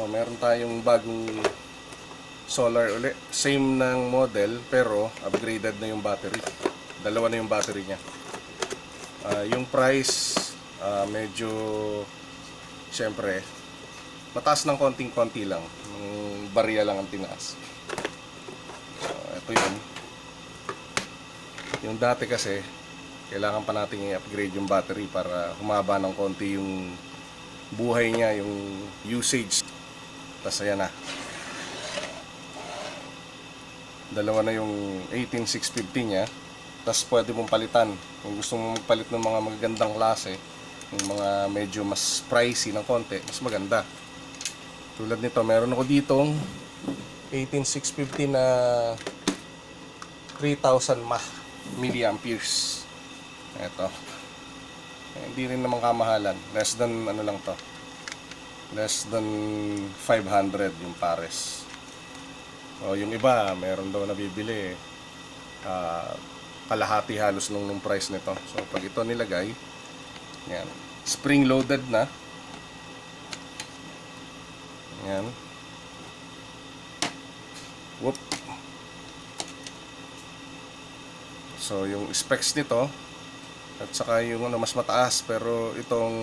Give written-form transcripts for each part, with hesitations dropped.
Meron tayong bagong solar uli. Same ng model pero upgraded na yung battery. Dalawa na yung battery niya. Yung price medyo syempre mataas ng konting-konti lang. Yung barya lang ang tinaas. Ito yun. Yung dati kasi kailangan pa natin i-upgrade yung battery para humaba ng konti yung buhay niya, yung usage. Tapos ayan na. Dalawa na yung 18650 niya. Tapos pwede mong palitan. Kung gusto mong magpalit ng mga magagandang klase, yung mga medyo mas pricey ng konti, mas maganda. Tulad nito, meron ako ditong 18650 na 3000 milliamperes. Ito. Hindi rin naman kamahalan. Less than ano lang to. Less than 500 yung pares. Yung iba, meron daw nabibili kalahati halos nung price nito. So pag ito nilagay, yan, spring loaded na. Yan. Whoop. So yung specs nito at saka yung mas mataas, pero itong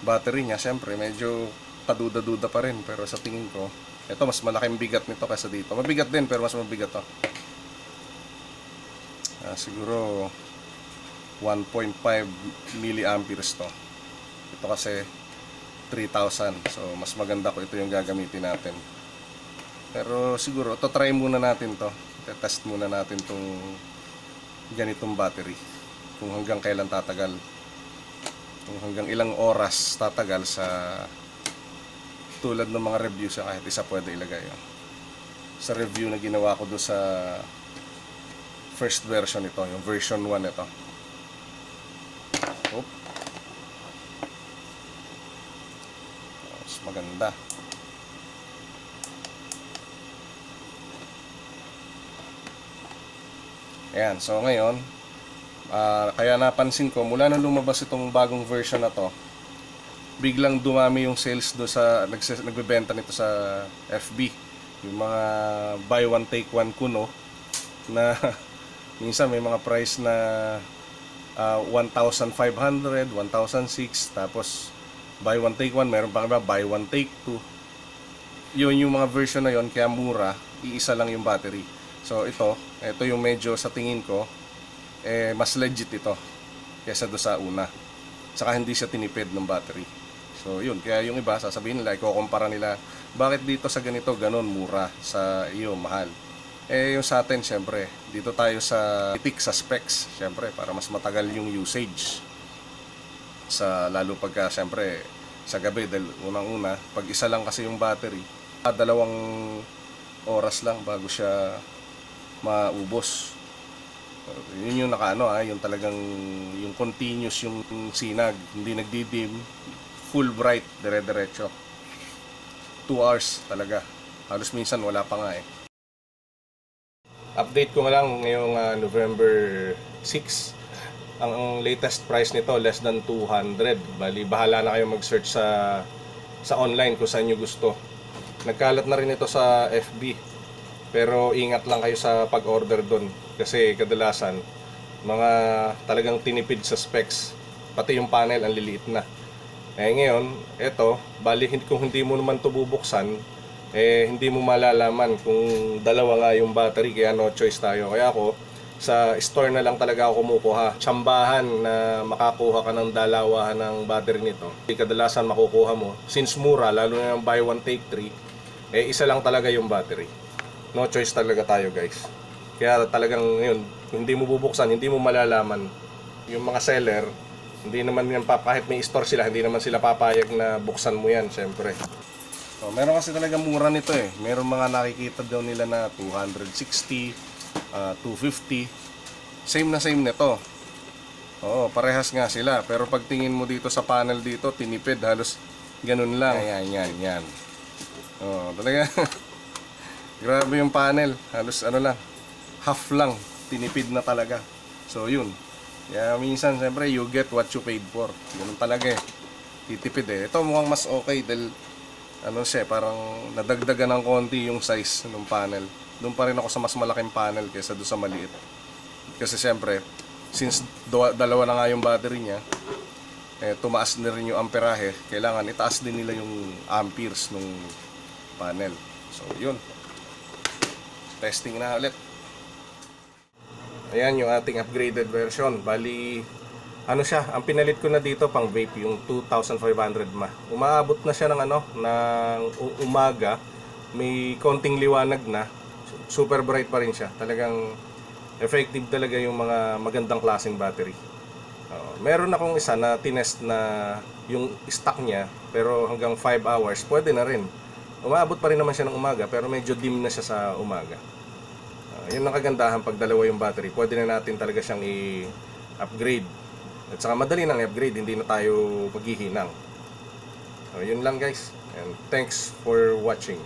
battery niya syempre medyo paduda-duda pa rin, pero sa tingin ko ito mas malaking bigat nito kaysa dito. Mabigat din pero mas mabigat to. Siguro 1.5 milliamperes to. Ito kasi 3,000. So mas maganda ko ito yung gagamitin natin. Pero siguro try muna natin to. Test muna natin tong ganitong battery. Kung hanggang kailan tatagal. Kung hanggang ilang oras tatagal sa tulad ng mga review sa kahit isa pwede ilagay. Sa review na ginawa ko doon sa first version ito, yung version 1 ito. Oop. Mas maganda. Ayan, so ngayon kaya napansin ko mula nung lumabas itong bagong version na to, biglang dumami yung sales do sa nagbebenta nito sa FB, yung mga buy one take one kuno na minsan may mga price na 1,500, 1,006, tapos buy one take one, meron pa nga buy one take two. Yun yung mga version na yon, kaya mura, iisa lang yung battery. So ito yung medyo sa tingin ko mas legit ito kaysa do sa una. Saka hindi siya tinipid ng battery. So yun, kaya yung iba sasabihin nila, ikukumpara nila, bakit dito sa ganito ganon mura, sa iyo mahal. Yung sa atin syempre, dito tayo sa itik sa specs, syempre para mas matagal yung usage. Sa lalo pagka syempre sa gabi, dahil unang-una, pag isa lang kasi yung battery, 2 oras lang bago siya maubos. Yun yung yung talagang yung continuous yung sinag, hindi nagdidim, full bright, dire-diretso. 2 hours talaga. Halos minsan wala pa nga Update ko nga lang ngayong November 6. Ang latest price nito less than 200. Bali, bahala na kayo mag-search sa online kung saan nyo gusto. Nagkalat na rin ito sa FB. Pero ingat lang kayo sa pag-order doon. Kasi kadalasan, mga talagang tinipid sa specs. Pati yung panel, ang liliit na. Ngayon, eto, bali kung hindi mo naman ito bubuksan, hindi mo malalaman kung dalawa nga yung battery, kaya no choice tayo. Kaya ako, sa store na lang talaga ako kumukuha. Tsambahan na makakuha ka ng dalawahan ng battery nito. Kadalasan makukuha mo, since mura, lalo na yung buy one take 3, isa lang talaga yung battery. No choice talaga tayo guys. Kaya talagang yun, hindi mo bubuksan, hindi mo malalaman. Yung mga seller, hindi naman yan kahit may store sila, hindi naman sila papayag na buksan mo yan, syempre. So, meron kasi talaga mura nito Meron mga nakikita daw nila na 260, 250. Same na same nito. Oo, parehas nga sila. Pero pag tingin mo dito sa panel dito, tinipid, halos ganun lang. Yan. Oo, talaga. Grabe yung panel. Halos lang, half lang. Tinipid na talaga. So, yun. Kaya minsan, siyempre, you get what you paid for. Ganun talaga Titipid Ito mukhang mas okay dahil ano siya, parang nadagdagan ng konti yung size ng panel. Doon pa rin ako sa mas malaking panel kaysa doon sa maliit. Kasi siyempre, since dalawa na nga yung battery niya, tumaas na rin yung amperahe, kailangan itaas din nila yung amperes nung panel. So yun, testing na ulit. Ayan yung ating upgraded version. Bali, ano siya, ang pinalit ko na dito pang vape, yung 2500 mAh. Umaabot na siya ng ng umaga, may konting liwanag na, super bright pa rin siya. Talagang effective talaga yung mga magandang klaseng battery. Meron akong isa na tinest na yung stock niya, pero hanggang 5 hours pwede na rin. Umaabot pa rin naman siya ng umaga, pero medyo dim na siya sa umaga. Yun ang kagandahan pag dalawa yung battery. Pwede na natin talaga siyang i-upgrade. At saka madali nang i-upgrade, hindi na tayo maghihinang. Yun lang guys. And thanks for watching.